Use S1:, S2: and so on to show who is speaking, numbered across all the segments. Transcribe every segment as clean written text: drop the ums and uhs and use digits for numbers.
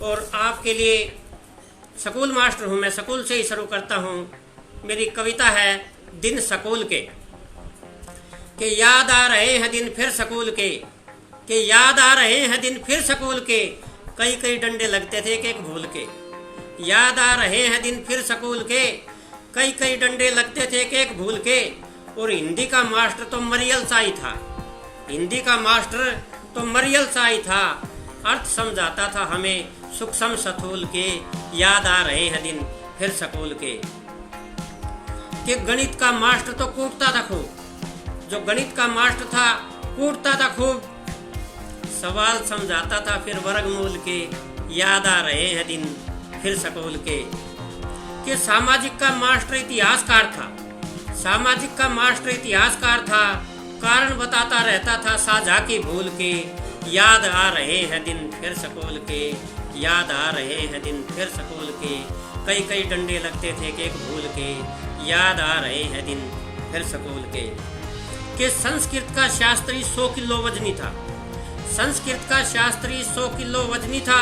S1: और आपके लिए स्कूल मास्टर हूँ मैं, स्कूल से ही शुरू करता हूँ। मेरी कविता है दिन स्कूल के। कि याद आ रहे हैं दिन फिर स्कूल के, कि याद आ रहे हैं दिन फिर स्कूल के, कई कई डंडे लगते थे एक एक भूल के। याद आ रहे हैं दिन फिर स्कूल के, कई कई डंडे लगते थे एक एक भूल के। और हिंदी का मास्टर तो मरियल सा ही था, हिंदी का मास्टर तो मरियल सा ही था। अर्थ समझाता था हमें सूक्ष्म स्थूल के, याद आ रहे हैं दिन फिर स्कूल के। कि गणित का मास्टर तो कूटता था खूब, जो गणित का मास्टर था कूटता था खूब। सवाल समझाता था फिर वर्गमूल के, याद आ रहे हैं दिन फिर स्कूल के। कि सामाजिक का मास्टर इतिहासकार था, सामाजिक का मास्टर इतिहासकार था। कारण बताता रहता था साझा की भूल के, याद आ रहे हैं दिन फिर स्कूल के, याद आ रहे हैं दिन फिर स्कूल के। कई कई डंडे लगते थे एक भूल के, याद आ रहे हैं दिन फिर स्कूल के। कि संस्कृत का शास्त्री 100 किलो वजनी था, संस्कृत का शास्त्री 100 किलो वजनी था।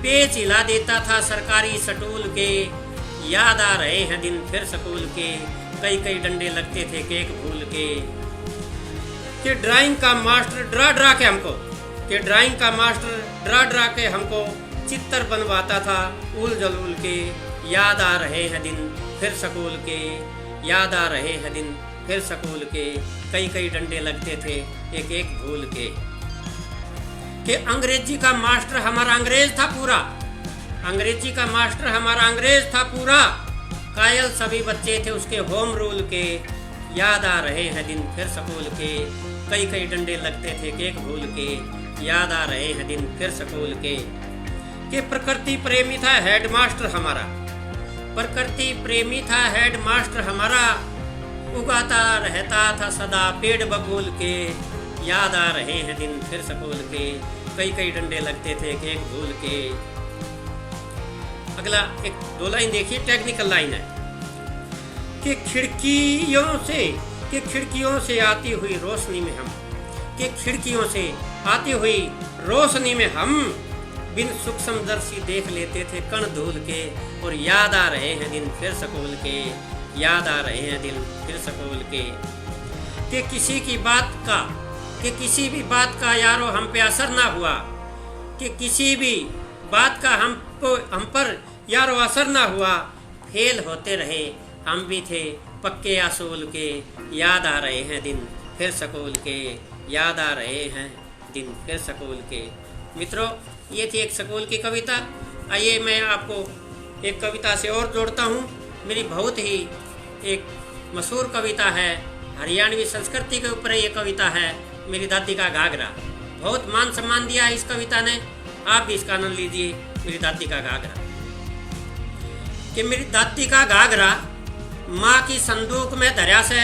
S1: पेच हिला देता था सरकारी स्टूल के, याद आ रहे हैं दिन फिर स्कूल के। कई कई डंडे लगते थे केक भूल के। कि ड्राइंग का मास्टर डरा डरा के हमको, कि ड्राइंग का मास्टर डरा डरा के हमको चित्र बनवाता था उल जलूल के, याद आ रहे हैं दिन फिर स्कूल के, याद आ रहे हैं दिन फिर स्कूल के। कई कई डंडे लगते थे एक एक भूल के। कि अंग्रेजी का मास्टर हमारा अंग्रेज था पूरा, अंग्रेजी का मास्टर हमारा अंग्रेज था पूरा। कायल सभी बच्चे थे उसके होम रूल के, याद आ रहे हैं दिन फिर स्कूल के। कई कई डंडे लगते थे केक भूल के, याद आ रहे हैं दिन फिर स्कूल के। कि प्रकृति प्रेमी था हेड मास्टर हमारा, प्रकृति प्रेमी था हेड मास्टर हमारा। उगाता रहता था सदा पेड़ बबूल के, याद आ रहे हैं दिन फिर स्कूल के। कई कई डंडे लगते थे केक भूल के। अगला एक दो लाइन देखिए, टेक्निकल लाइन है। कि खिड़कियों से आती हुई रोशनी में हम, कि खिड़कियों से आती हुई रोशनी में हम बिन सूक्ष्मदर्शी देख लेते थे कण धूल के। और याद आ रहे हैं दिन फिर स्कूल के, याद आ रहे हैं दिन फिर स्कूल के। कि किसी की बात का, कि किसी भी बात का यारो हम पे असर ना हुआ, कि किसी भी बात का हम पर यारो असर ना हुआ। फेल होते रहे हम भी थे पक्के असूल के, याद आ रहे हैं दिन फिर स्कूल के, याद आ रहे हैं दिन फिर स्कूल के। मित्रों, ये थी एक स्कूल की कविता। आइए मैं आपको एक कविता से और जोड़ता हूँ। मेरी बहुत ही एक मशहूर कविता है, हरियाणवी संस्कृति के ऊपर ये कविता है, मेरी दादी का घाघरा। बहुत मान सम्मान दिया है इस कविता ने, आप भी इसका आनंद लीजिए। मेरी दादी का घाघरा। कि मेरी दादी का घाघरा माँ की संदूक में धर्या से,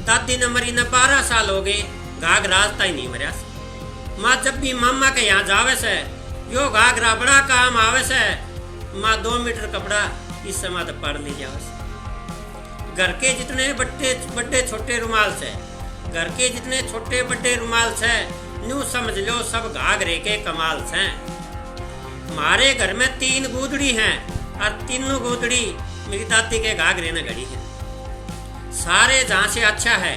S1: दादी ने मरी ने 12 साल हो गए, घाघरा तय नहीं मरिया से। माँ जब भी मामा के यहाँ जावे से यो घाघरा बड़ा काम आवे से। माँ 2 मीटर कपड़ा इस समय तो पढ़ ली जावे से। घर के जितने बड़े छोटे रुमाल से, घर के जितने छोटे बड़े रुमाल से, न्यू समझ लो सब घाघरे के कमाल से। हमारे घर में 3 गूदड़ी हैं और तीनों गूदड़ी मेरी दादी के घाघरे ने घड़ी है। सारे जहाँ से अच्छा है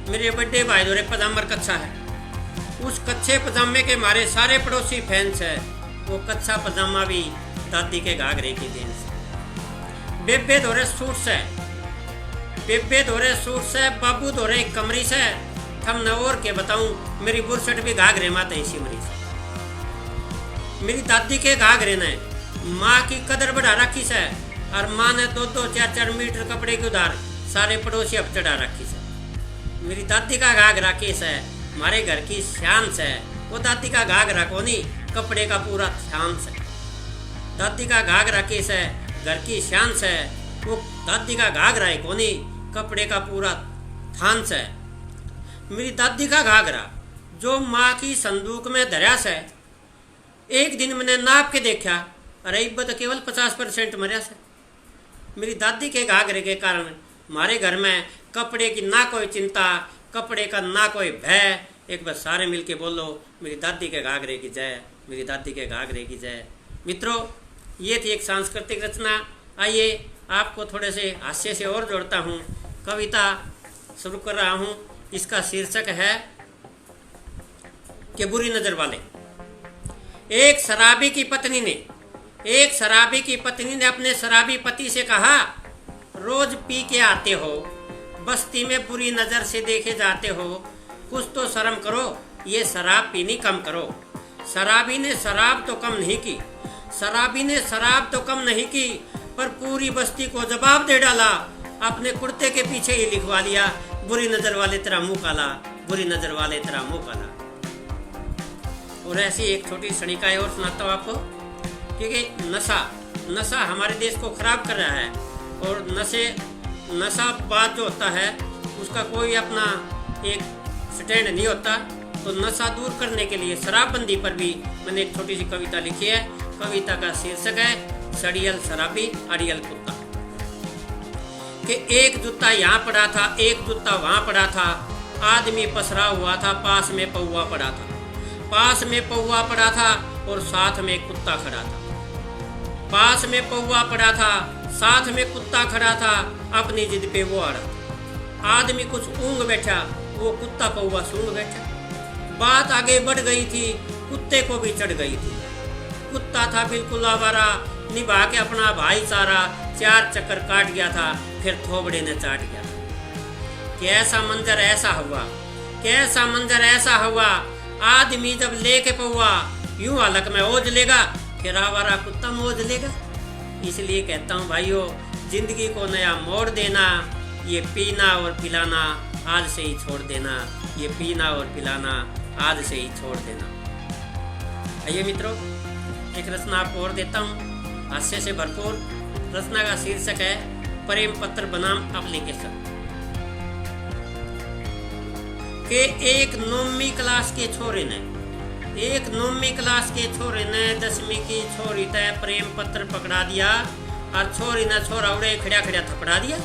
S1: मेरे बड़े भाई दोरे पजामा कच्चा है, उस कच्चे पजामे के मारे सारे पड़ोसी फैंस है। वो कच्चा पजामा भी दादी के घाघरे की देन से। बेबे दोरे सूट से, बेबे दोरे सूट से, बाबू दोरे कमरी से। थम न और के बताऊं मेरी बुरसट भी घाघरे माता इसी मरी से। मेरी दादी के घाघरे ने माँ की कदर बढ़ा रखी से, और माँ ने 2-2, 4-4 मीटर कपड़े की उधार सारे पड़ोसी अब चढ़ा रखी से। मेरी दादी का घाघरा केस है हमारे घर की शान से। वो दादी का घाघरा को नहीं, कपड़े का पूरा शान से। दादी का घाघरा केस है घर की शान से। वो दादी का घाघरा है को नहीं, कपड़े का पूरा थान से। मेरी दादी का घाघरा जो माँ की संदूक में धर्या से। एक दिन मैंने नाप के देखा, अरे इब्बा तो केवल 50% मरिया से। मेरी दादी के घाघरे के कारण हमारे घर में कपड़े की ना कोई चिंता, कपड़े का ना कोई भय। एक बार सारे मिलके बोलो मेरी दादी के घाघरे की जय, मेरी दादी के घाघरे की जय। मित्रों, ये थी एक सांस्कृतिक रचना। आइए आपको थोड़े से हास्य से और जोड़ता हूँ। कविता शुरू कर रहा हूँ। इसका शीर्षक है कि बुरी नजर वाले। एक शराबी की पत्नी ने अपने शराबी पति से कहा, रोज पी के आते हो, बस्ती में बुरी नजर से देखे जाते हो, कुछ तो शर्म करो, ये शराब पीनी कम करो। शराबी ने शराब तो कम नहीं की, पर पूरी बस्ती को जवाब दे डाला। अपने कुर्ते के पीछे ही लिखवा लिया, बुरी नजर वाले तेरा मुंह काला, बुरी नजर वाले तेरा मुंह काला। और ऐसी एक छोटी सड़िकाएं और सुनाता हूँ आपको, क्योंकि नशा हमारे देश को खराब कर रहा है। और नशाबाज जो होता है उसका कोई अपना एक स्टैंड नहीं होता। तो नशा दूर करने के लिए शराबबंदी पर भी मैंने एक छोटी सी कविता लिखी है। कविता का शीर्षक है सड़ियल शराबी अड़ियल कुत्ता। कि एक जूता यहाँ पड़ा था, एक जूता वहाँ पड़ा था, आदमी पसरा हुआ था, पास में पौवा पड़ा था और साथ में कुत्ता खड़ा था। पास में पौवा पड़ा था, साथ में कुत्ता खड़ा था, अपनी जिद पे वो अड़ा। आदमी कुछ ऊँग बैठा, वो कुत्ता पौवा सूंघ बैठा। बात आगे बढ़ गई थी, कुत्ते को भी चढ़ गई थी। कुत्ता था बिल्कुल आवारा, निभा के अपना भाईचारा, 4 चक्कर काट गया था, फिर थोबड़े ने चाट गया। कैसा मंजर ऐसा हुआ, आदमी जब लेके पौवा यूं हालक में ओझ लेगा, फिर आवारा कुत्ता मोज लेगा। इसलिए कहता हूँ भाइयों, जिंदगी को नया मोड़ देना, ये पीना और पिलाना आज से ही छोड़ देना, ये पीना और पिलाना आज से ही छोड़ देना। आइए मित्रों, एक रचना आपको और देता हूँ, हास्य से भरपूर। रचना का शीर्षक है प्रेम पत्र बनाम एप्लीकेशन। के एक 9वीं क्लास के छोरे ने 10वीं की छोरी तय प्रेम पत्र पकड़ा दिया, और छोरी ने छोरा उड़े खड़ा थपड़ा दिया।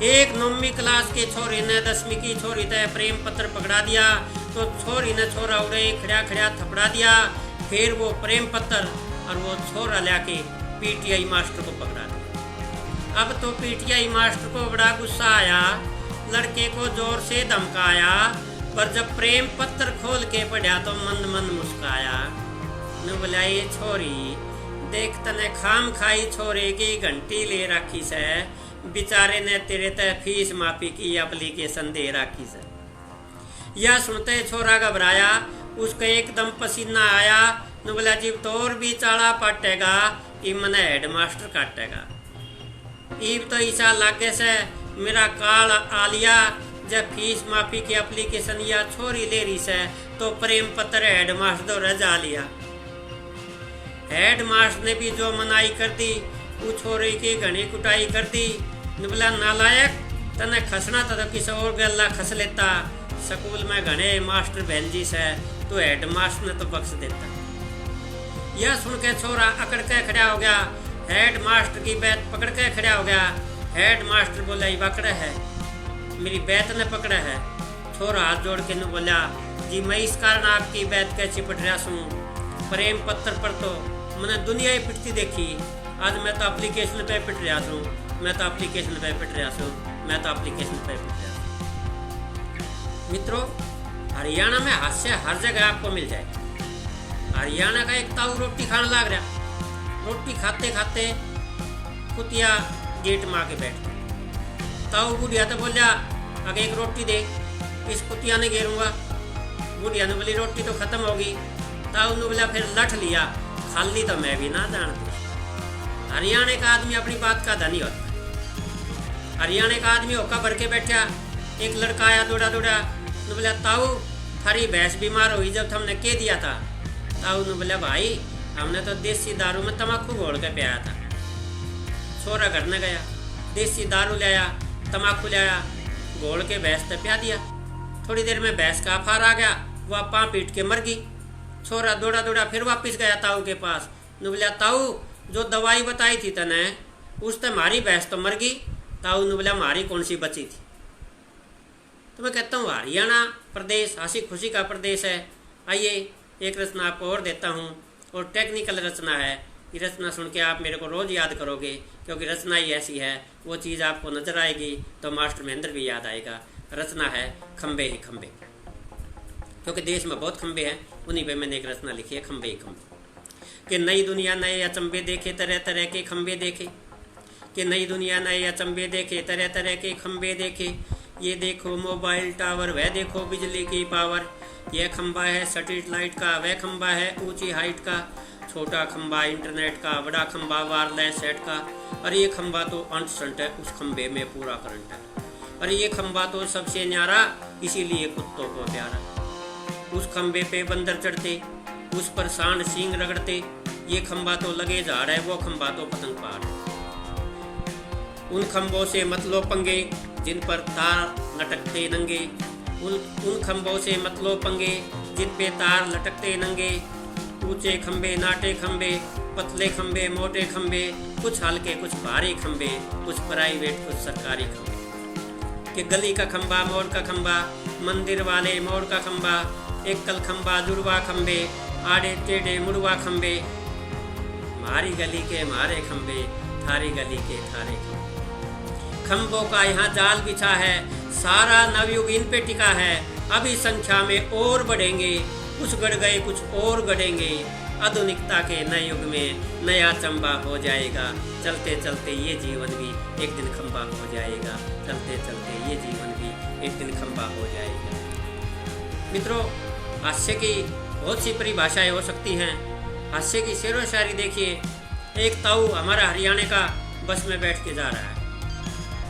S1: एक 9वीं क्लास के छोरे ने 10वीं की छोरी तय प्रेम पत्र पकड़ा दिया, तो छोरी ने छोरा उड़े खड़ा थपड़ा दिया। फिर वो प्रेम पत्र और वो छोरा लाके पीटीआई मास्टर को पकड़ा दिया। अब तो पीटीआई मास्टर को बड़ा गुस्सा आया, लड़के को जोर से धमकाया, पर जब प्रेम पत्र खोल के पढ़ा तो मंद मंद मुस्काया। न बुलाई छोरी, देख तने खाम खाई छोरे की घंटी ले रखी से, बेचारे ने तेरे तय फीस माफी की एप्लीकेशन दे रखी से। यह सुनते छोरा घबराया, उसका एकदम पसीना आया। न बोला जीव तोर भी चाड़ा पाटेगा, इमने हेडमास्टर काटेगा। ईब तो ईसा लागे से मेरा काल आलिया, जब फीस माफी की एप्लीकेशन या छोरी ले रही से, तो प्रेम पत्र हेडमास्टर तो रजा लिया। हेडमास्टर ने भी जो मनाई कर दी, वो छोरी की घनी कुटाई कर दी। बोला नालायक, तने खसना था तो किसी और गल्ला खस लेता, स्कूल में घने मास्टर बहन जी से, तो हेडमास्टर ने तो बख्श देता। यह सुन के छोरा अकड़ के खड़ा हो गया, हेडमास्टर की बैत पकड़ के खड़ा हो गया। हेडमास्टर बोला ये पकड़ा है, मेरी बैत ने पकड़ा है। छोरा हाथ जोड़ के न बोला, जी मैं इस कारण आपकी बैत के चिपट रहा हूँ, प्रेम पत्र पर तो मैंने दुनिया ही पिटती देखी, आज मैं तो एप्लीकेशन पे पिट रहा हूँ। मित्रों, हरियाणा में हास्य हर जगह आपको मिल जाएगा। हरियाणा का एक ताऊ रोटी खाने लग रहा, रोटी खाते खाते कुतिया गेट में आके बैठ गया। ताऊ बुढ़िया तो बोलिया, आगे एक रोटी दे, इस कुतिया ने घेरूंगा। बुढ़िया ने बोली रोटी तो खत्म होगी। ताऊ ने बोला फिर लठ लिया, खाली तो मैं भी ना जानती। हरियाणा का आदमी अपनी बात का धनी होता है। हरियाणा का आदमी होका भर के बैठा, एक लड़का आया दौड़ा ने बोला ताऊ थारी भैंस बीमार हुई जब हमने के दिया था। ताऊ ने बोला भाई हमने तो देसी दारू में तम्बाकू घोल के पिया था। छोरा घर में गया, देसी दारू लाया, तम्बाकू लाया, घोल के भैंस पे पिया दिया। थोड़ी देर में भैंस का फार आ गया, वह पाँ पीट के मर गई। छोरा दौड़ा फिर वापस गया ताऊ के पास, ने बोला ताऊ जो दवाई बताई थी तने उससे हमारी भैंस तो मर गई। ताऊ ने बोला हमारी कौन सी बची थी। तो मैं कहता हूँ हरियाणा प्रदेश हंसी खुशी का प्रदेश है। आइए एक रचना आपको और देता हूँ, और टेक्निकल रचना है। ये रचना सुन के आप मेरे को रोज़ याद करोगे, क्योंकि रचना ही ऐसी है, वो चीज़ आपको नजर आएगी तो मास्टर महेंद्र भी याद आएगा। रचना है खंबे ही खंबे, क्योंकि देश में बहुत खंबे हैं, उन्हीं पे मैंने एक रचना लिखी है, खंबे ही खंबे। कि नई दुनिया नए अचंबे देखे, तरह तरह के खंबे देखे। कि नई दुनिया नए अचंबे देखे, तरह तरह के खंबे देखे। ये देखो मोबाइल टावर, वह देखो बिजली की पावर। यह खंबा है स्ट्रीट लाइट का, वह खंबा है ऊंची हाइट का। छोटा खंबा इंटरनेट का, बड़ा खंबा वायरलेस सेट का। और ये खंबा तो अंट संट है, उस खंबे में पूरा करंट है। और ये खंबा तो सबसे न्यारा, इसीलिए कुत्तों को प्यारा। उस खंबे पे बंदर चढ़ते, उस पर सांड सींग रगड़ते। ये खंबा तो लगे झाड़ है, वो खंबा तो पतंग पार है। उन खंबों से मत लो पंगे, जिन पर तार लटकते नंगे। उन खंबों से मत लो पंगे, जिन पे तार लटकते नंगे। ऊंचे खंबे नाटे खंबे, पतले खंबे मोटे खंबे। कुछ हल्के कुछ भारी खंबे, कुछ प्राइवेट कुछ सरकारी खंबे। कि गली का खंबा मोड़ का खंबा, मंदिर वाले मोड़ का खंबा। एकल खंबा जुड़वा खंबे, आड़े टेढ़े मुड़वा खंबे। मारी गली के मारे खंबे, थारी गली के थारे खंबे। खंबों का यहाँ जाल बिछा है, सारा नवयुग इन पे टिका है। अभी संख्या में और बढ़ेंगे, कुछ गढ़ गए कुछ और गढ़ेंगे। आधुनिकता के नए युग में नया चंबा हो जाएगा। चलते चलते ये जीवन भी एक दिन खंबा हो जाएगा। चलते चलते ये जीवन भी एक दिन खंबा हो जाएगा। मित्रों, हास्य की बहुत सी परिभाषाएं हो सकती हैं। हास्य की शेरो शायरी देखिए। एक ताऊ हमारा हरियाणा का बस में बैठ के जा रहा है,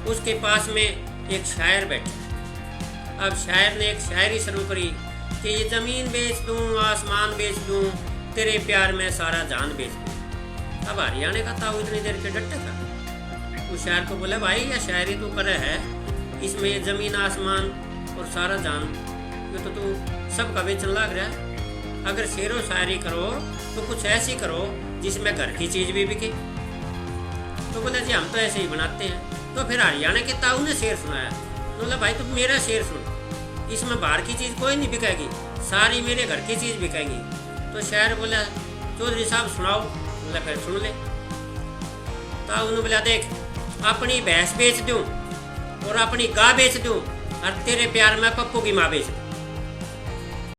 S1: उसके पास में एक शायर बैठा। अब शायर ने एक शायरी शुरू करी कि ये ज़मीन बेच दूँ, आसमान बेच दूँ, तेरे प्यार में सारा जान बेच दूँ। अब हरियाणा का ताऊ इतनी देर के डटे था। उस शायर को बोला, भाई यह शायरी तू करे है, इसमें ये ज़मीन आसमान और सारा जान, ये तो तू सब का बेचने लग रहा है। अगर शेरो शायरी करो तो कुछ ऐसी करो जिसमें घर की चीज़ भी बिके। तो बोले जी हम तो ऐसे ही बनाते हैं। तो फिर हरियाणा के ताऊ ने शेर सुनाया। तो बोला, भाई तुम मेरा शेर सुन, इसमें बाहर की चीज़ कोई नहीं बिकेगी, सारी मेरे घर की चीज़ बिकेगी। तो शायर बोला, चौधरी साहब सुनाओ। बोला, फिर सुन ले। ताऊ ने बोला, देख अपनी भैंस बेच दूँ और अपनी गाय बेच दूँ और तेरे प्यार में पप्पू की माँ बेच दूँ।